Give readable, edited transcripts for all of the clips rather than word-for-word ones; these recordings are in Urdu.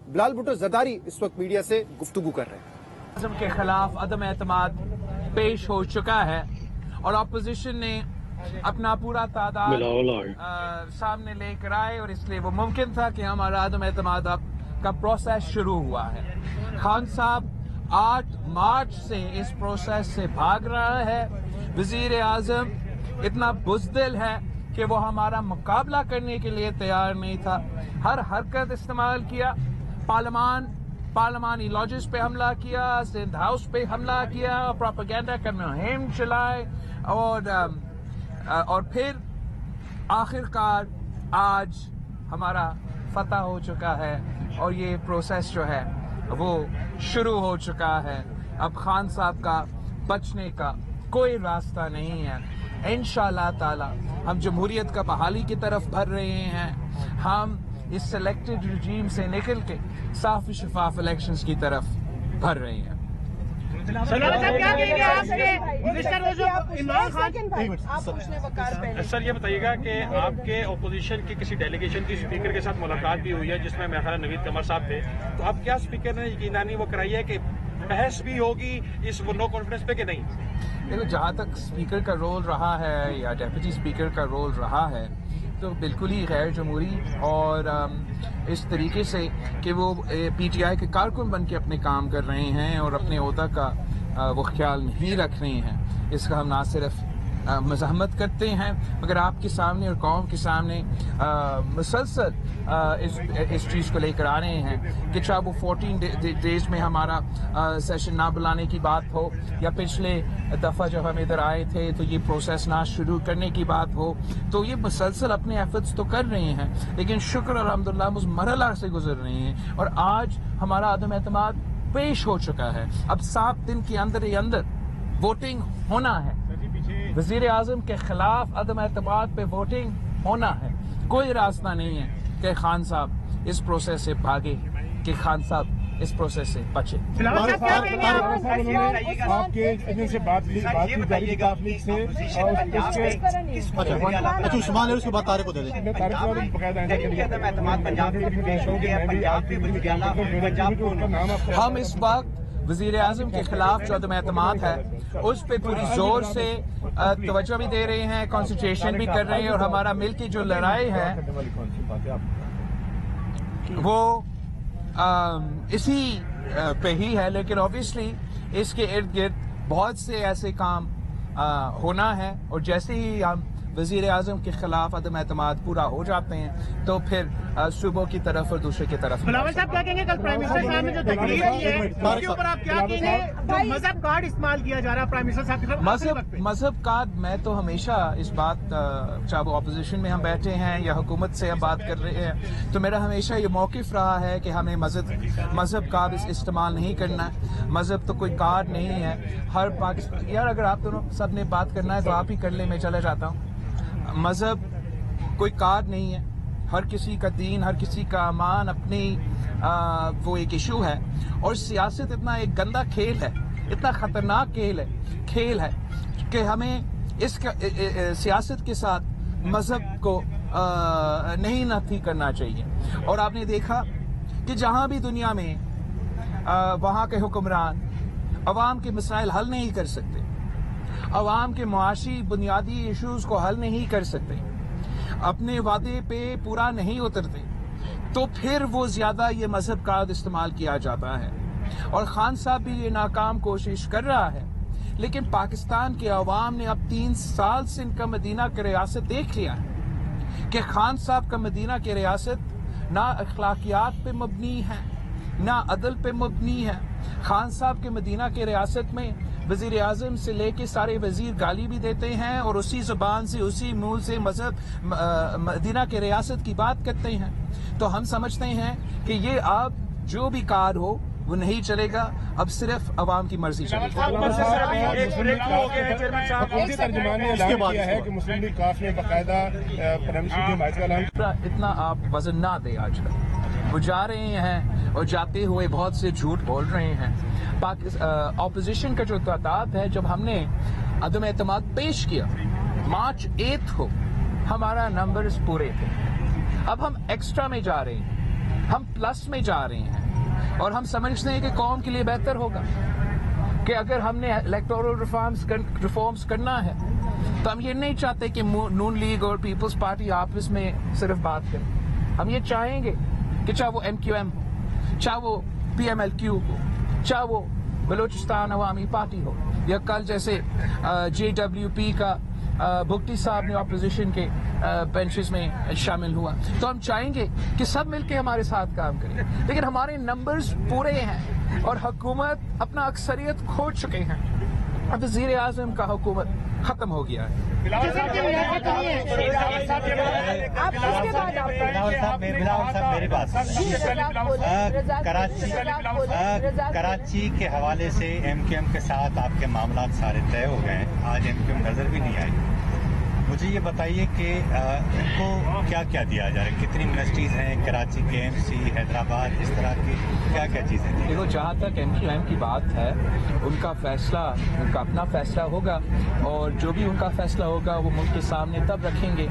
بلال بھٹو زرداری اس وقت میڈیا سے گفتگو کر رہے ہیں۔ کے خلاف عدم اعتماد پیش ہو چکا ہے اور اپوزیشن نے اپنا پورا تعداد سامنے لے کر آئے اور اس لیے وہ ممکن تھا کہ ہمارا عدم اعتماد کا پروسیس شروع ہوا ہے۔ خان صاحب 8 مارچ سے اس پروسیس سے بھاگ رہا ہے۔ وزیر اعظم اتنا بزدل ہے کہ وہ ہمارا مقابلہ کرنے کے لیے تیار نہیں تھا، ہر حرکت استعمال کیا، پارلیمانی لاجز پہ حملہ کیا، سندھ ہاؤس پہ حملہ کیا، پروپیگنڈا کا مہم چلائے اور پھر آخرکار آج ہمارا فتح ہو چکا ہے اور یہ پروسیس جو ہے وہ شروع ہو چکا ہے۔ اب خان صاحب کا بچنے کا کوئی راستہ نہیں ہے۔ انشاءاللہ تعالی ہم جمہوریت کا بحالی کی طرف بڑھ رہے ہیں، ہم اس سلیکٹڈ رجیم سے نکل کے صاف شفاف الیکشنز کی طرف بڑھ رہے ہیں۔ سر یہ بتائیے گا کہ آپ کے اپوزیشن کی کسی ڈیلیگیشن کی اسپیکر کے ساتھ ملاقات بھی ہوئی ہے جس میں میرا خیال نوید قمر صاحب تھے، تو اب کیا اسپیکر نے یقیناً وہ کرائی ہے کہ بحث بھی ہوگی اس نو کانفیڈنس پہ کہ نہیں؟ دیکھو، جہاں تک اسپیکر کا رول رہا ہے یا ڈیپٹی اسپیکر کا رول رہا ہے تو بالکل ہی غیر جمہوری اور اس طریقے سے کہ وہ پی ٹی آئی کے کارکن بن کے اپنے کام کر رہے ہیں اور اپنے عہدہ کا وہ خیال نہیں رکھ رہے ہیں، اس کا ہم نہ صرف مزاحمت کرتے ہیں مگر آپ کے سامنے اور قوم کے سامنے مسلسل اس چیز کو لے کر آ رہے ہیں کہ چاہے وہ 14 ڈیز میں ہمارا سیشن نہ بلانے کی بات ہو یا پچھلے دفعہ جب ہم ادھر آئے تھے تو یہ پروسیس نہ شروع کرنے کی بات ہو، تو یہ مسلسل اپنے ایفرٹس تو کر رہے ہیں لیکن شکر الحمدللہ اس مرحلہ سے گزر رہے ہیں اور آج ہمارا عدم اعتماد پیش ہو چکا ہے۔ اب 7 دن کے اندر ہی اندر ووٹنگ ہونا ہے، وزیر اعظم کے خلاف عدم اعتماد پہ ووٹنگ ہونا ہے۔ کوئی راستہ نہیں ہے کہ خان صاحب اس پروسیس سے بھاگے، کہ خان صاحب اس پروسیس سے بچے۔ ہم اس وقت وزیر اعظم کے خلاف جو عدم اعتماد ہے اس پہ پوری زور سے توجہ بھی دے رہے ہیں، کنسنٹریشن بھی کر رہے ہیں اور ہمارا مل کی جو لڑائی ہے وہ اسی پہ ہی ہے، لیکن اوبیسلی اس کے ارد گرد بہت سے ایسے کام ہونا ہے اور جیسے ہی ہم وزیر اعظم کے خلاف عدم اعتماد پورا ہو جاتے ہیں تو پھر صوبوں کی طرف اور دوسرے کی طرف۔ بلاول صاحب کیا کہیں گے کل پرائم منسٹر صاحب نے جو تقریر کی ہے اس کے اوپر آپ کیا کہیں گے؟ مذہب کارڈ استعمال کیا جا رہا ہے پرائم منسٹر صاحب کی طرف۔ مذہب کارڈ، میں تو ہمیشہ اس بات، چاہے وہ اپوزیشن میں ہم بیٹھے ہیں یا حکومت سے ہم بات کر رہے ہیں، تو میرا ہمیشہ یہ موقف رہا ہے کہ ہمیں مذہب کارڈ استعمال نہیں کرنا۔ مذہب تو کوئی کارڈ نہیں ہے، ہر پاکستان یار اگر آپ دونوں سب نے بات کرنا ہے تو آپ ہی کر لیں، میں چلا جاتا ہوں۔ مذہب کوئی کارڈ نہیں ہے، ہر کسی کا دین، ہر کسی کا امان اپنی وہ ایک ایشو ہے اور سیاست اتنا ایک گندا کھیل ہے، اتنا خطرناک کھیل ہے کہ ہمیں اس سیاست کے ساتھ مذہب کو نہیں نفی کرنا چاہیے۔ اور آپ نے دیکھا کہ جہاں بھی دنیا میں وہاں کے حکمران عوام کے مسائل حل نہیں کر سکتے، عوام کے معاشی بنیادی ایشوز کو حل نہیں کر سکتے، اپنے وعدے پہ پورا نہیں اترتے، تو پھر وہ زیادہ یہ مذہب کارڈ استعمال کیا جاتا ہے۔ اور خان صاحب بھی یہ ناکام کوشش کر رہا ہے، لیکن پاکستان کے عوام نے اب 3 سال سے ان کا مدینہ کی ریاست دیکھ لیا ہے کہ خان صاحب کا مدینہ کی ریاست نہ اخلاقیات پہ مبنی ہے نہ عدل پہ مبنی ہے۔ خان صاحب کے مدینہ کی ریاست میں وزیر اعظم سے لے کے سارے وزیر گالی بھی دیتے ہیں اور اسی زبان سے اسی منہ سے مذہب مدینہ کے ریاست کی بات کرتے ہیں، تو ہم سمجھتے ہیں کہ یہ اب جو بھی کار ہو وہ نہیں چلے گا، اب صرف عوام کی مرضی چلے گی۔ اتنا آپ وزن نہ دیں، آج کل وہ جا رہے ہیں اور جاتے ہوئے بہت سے جھوٹ بول رہے ہیں۔ اپوزیشن کا جو تعداد ہے، جب ہم نے عدم اعتماد پیش کیا مارچ 8 کو، ہمارا نمبرز پورے تھے، اب ہم ایکسٹرا میں جا رہے ہیں ہم پلس میں جا رہے ہیں اور ہم سمجھتے ہیں کہ قوم کے لیے بہتر ہوگا کہ اگر ہم نے الیکٹورل ریفارمز کرنا ہے تو ہم یہ نہیں چاہتے کہ نون لیگ اور پیپلز پارٹی آپس میں صرف بات کریں. ہم یہ چاہیں گے کہ چاہے وہ MQM ہو, چاہے وہ PMLQ ہو, چاہے وہ بلوچستان عوامی پارٹی ہو, یا کل جیسے JWP کا بھگٹی صاحب نے اپوزیشن کے بینچز میں شامل ہوا, تو ہم چاہیں گے کہ سب مل کے ہمارے ساتھ کام کریں. لیکن ہمارے نمبرز پورے ہیں اور حکومت اپنا اکثریت کھو چکے ہیں. اب وزیر اعظم کا حکومت ختم ہو گیا ہے. بلاول صاحب میری بات کراچی کے حوالے سے MQM کے ساتھ آپ کے معاملات سارے طے ہو گئے ہیں. آج MQM نظر بھی نہیں آئی. مجھے یہ بتائیے کہ ان کو کیا کیا دیا جا رہا ہے, کتنی منسٹریز ہیں کراچی, KMC, حیدرآباد, اس طرح کی کیا کیا چیزیں ہیں؟ دیکھو, جہاں تک MQM کی بات ہے, ان کا فیصلہ, ان کا اپنا فیصلہ ہوگا, اور جو بھی ان کا فیصلہ ہوگا وہ ملک کے سامنے تب رکھیں گے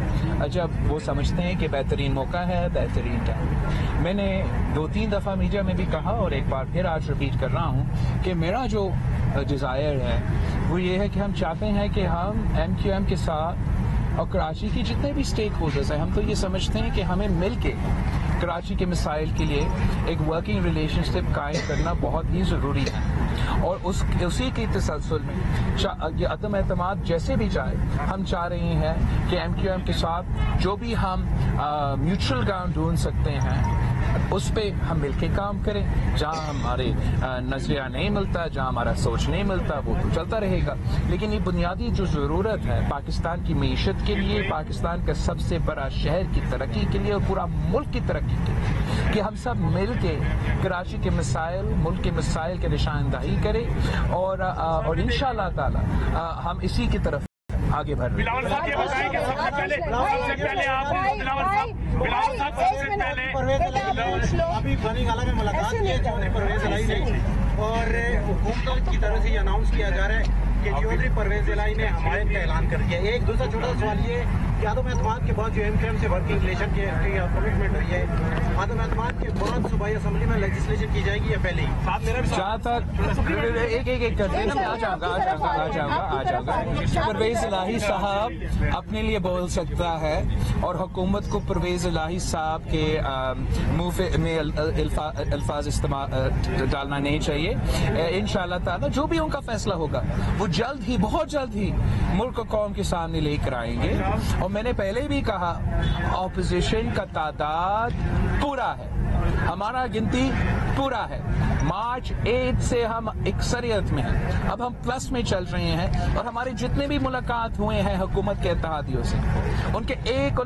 جب وہ سمجھتے ہیں کہ بہترین موقع ہے, بہترین ٹائم. میں نے 2-3 دفعہ میڈیا میں بھی کہا اور ایک بار پھر آج ریپیٹ کر رہا ہوں کہ میرا جو ڈیزائر ہے وہ یہ ہے کہ ہم چاہتے ہیں کہ ہم MQM کے ساتھ اور کراچی کی جتنے بھی اسٹیک ہولڈرز ہیں, ہم تو یہ سمجھتے ہیں کہ ہمیں مل کے کراچی کے مسائل کے لیے ایک ورکنگ ریلیشن شپ قائم کرنا بہت ہی ضروری ہے. اور اسی کے تسلسل میں یہ عدم اعتماد جیسے بھی جائے, ہم چاہ رہے ہیں کہ MQM کے ساتھ جو بھی ہم میوچل گراؤنڈ ڈھونڈ سکتے ہیں اس پہ ہم مل کے کام کریں. جہاں ہمارے نظریہ نہیں ملتا, جہاں ہمارا سوچ نہیں ملتا, وہ تو چلتا رہے گا. لیکن یہ بنیادی جو ضرورت ہے پاکستان کی معیشت کے لیے, پاکستان کا سب سے بڑا شہر کی ترقی کے لیے اور پورا ملک کی ترقی کے لیے, کہ ہم سب مل کے کراچی کے مسائل, ملک کے مسائل کے نشاندہی کریں اور انشاءاللہ تعالی ہم اسی کی طرف آگے بڑھ رہے ہیں. ابھی بنی گالہ میں ملاقات کی پرویز الہی نے, اور حکومت کی طرف سے یہ اناؤنس کیا جا رہا ہے کہ چودھری پرویز الہی نے حمایت کا اعلان کر دیا. ایک دوسرا چھوٹا سا سوال یہ کہ عدم اعتماد کے بعد جو MQM سے ورکنگ ریلیشن کی کمٹمنٹ ہوئی ہے, عدم اعتماد کے بعد صوبائی اسمبلی میں لیجسلیشن کی جائے گی یا پہلے ہی؟ جہاں تک ایک کرتے ہیں, آ جاؤں گا. پرویز الہی صاحب اپنے لیے بول سکتا ہے اور حکومت کو پرویز الہی صاحب کے منہ میں الفاظ استعمال ڈالنا نہیں چاہیے. انشاءاللہ تعالی جو بھی ان کا فیصلہ ہوگا وہ جلد ہی, بہت جلد ہی ملک و قوم کے سامنے لے کر آئیں گے. اور میں نے پہلے بھی کہا, اپوزیشن کا تعداد پورا ہے, ہمارا گنتی پورا ہے. مارچ 8 سے ہم اکثریت میں ہیں, اب ہم پلس میں چل رہے ہیں. اور ہمارے جتنے بھی ملاقات ہوئے ہیں حکومت کے اتحادیوں سے, ان کے ایک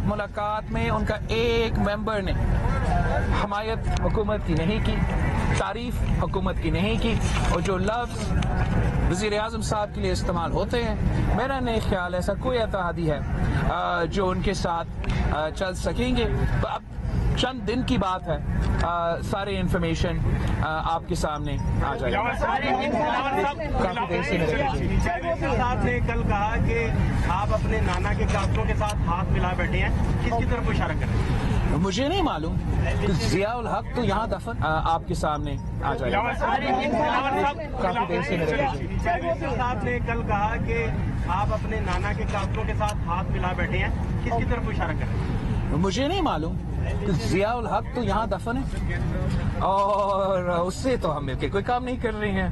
ملاقات میں ان کا ایک ممبر نے حمایت حکومت کی نہیں کی, تعریف حکومت کی نہیں کی, اور جو لفظ وزیر اعظم صاحب کے لیے استعمال ہوتے ہیں, میرا نہیں خیال ایسا کوئی اتحادی ہے جو ان کے ساتھ چل سکیں گے. تو اب چند دن کی بات ہے, سارے انفارمیشن آپ کے سامنے آ جائے گا. کافی دیر سے صاحب نے کل کہا کہ آپ اپنے نانا کے قافلوں کے ساتھ ہاتھ ملا بیٹھے ہیں, کس کی طرف اشارہ کر رہے ہیں؟ مجھے نہیں معلوم. ضیاء الحق تو یہاں دفن آپ کے سامنے آ جائے گا. کافی دیر سے صاحب نے کل کہا کہ آپ اپنے نانا کے قافلوں کے ساتھ ہاتھ ملا بیٹھے ہیں, کس کی طرف اشارہ کر رہے ہیں؟ مجھے نہیں معلوم. ضیاء الحق تو یہاں دفن ہے اور اس سے تو ہم مل کے کوئی کام نہیں کر رہے ہیں.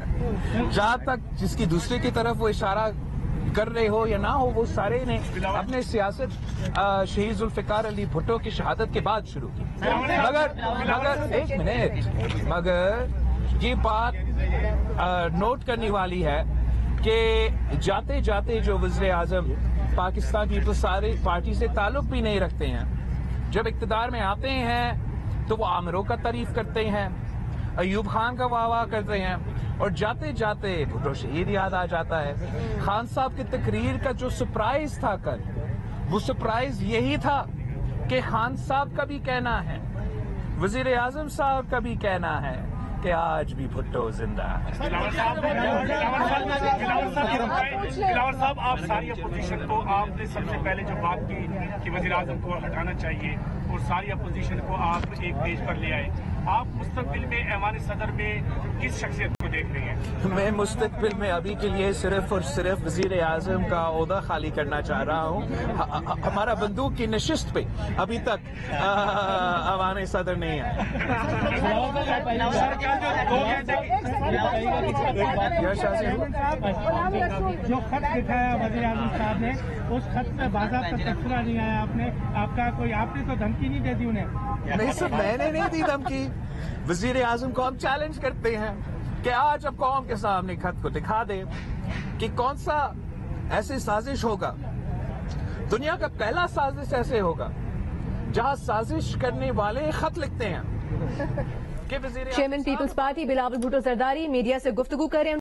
جہاں تک جس کی دوسرے کی طرف وہ اشارہ کر رہے ہو یا نہ ہو, وہ سارے نے اپنے سیاست شہید ذوالفقار علی بھٹو کی شہادت کے بعد شروع کی. مگر ایک منٹ, مگر یہ بات نوٹ کرنے والی ہے کہ جاتے جاتے جو وزیر اعظم پاکستان پیپلز پارٹی سے تعلق بھی نہیں رکھتے ہیں, جب اقتدار میں آتے ہیں تو وہ عامروں کا تعریف کرتے ہیں, ایوب خان کا واہ واہ کرتے ہیں, اور جاتے جاتے بھٹو شہید یاد آ جاتا ہے. خان صاحب کی تقریر کا جو سرپرائز تھا کل, وہ سرپرائز یہی تھا کہ خان صاحب کا بھی کہنا ہے, وزیر اعظم صاحب کا بھی کہنا ہے کہ آج بھی بھٹو زندہ ہے. بلاول صاحب, آپ ساری اپوزیشن کو آپ نے سب سے پہلے جو بات کی کہ وزیر اعظم کو ہٹانا چاہیے اور ساری اپوزیشن کو آپ ایک پیج پر لے آئے. آپ مستقبل میں ایوان صدر میں کس شخصیت کو دیکھ رہے ہیں؟ میں مستقبل میں ابھی کے لیے صرف اور صرف وزیر اعظم کا عہدہ خالی کرنا چاہ رہا ہوں. ہمارا بندوق کی نشست پہ ابھی تک ایوان صدر نہیں ہے. جو خط دکھایا وزیر اعظم صاحب نے اس خط میں باضابطہ تبصرہ نہیں آیا. آپ نے تو دھمکی نہیں دے دی انہیں؟ نہیں سر، میں نے نہیں دی دھمکی. وزیر اعظم کو ہم چیلنج کرتے ہیں کہ آج اب قوم کے سامنے خط کو دکھا دے کہ کون سا ایسی سازش ہوگا. دنیا کا پہلا سازش ایسے ہوگا جہاں سازش کرنے والے خط لکھتے ہیں کہ وزیر چیئرمین پیپلز پارٹی بلاول بھٹو زرداری میڈیا سے گفتگو کریں.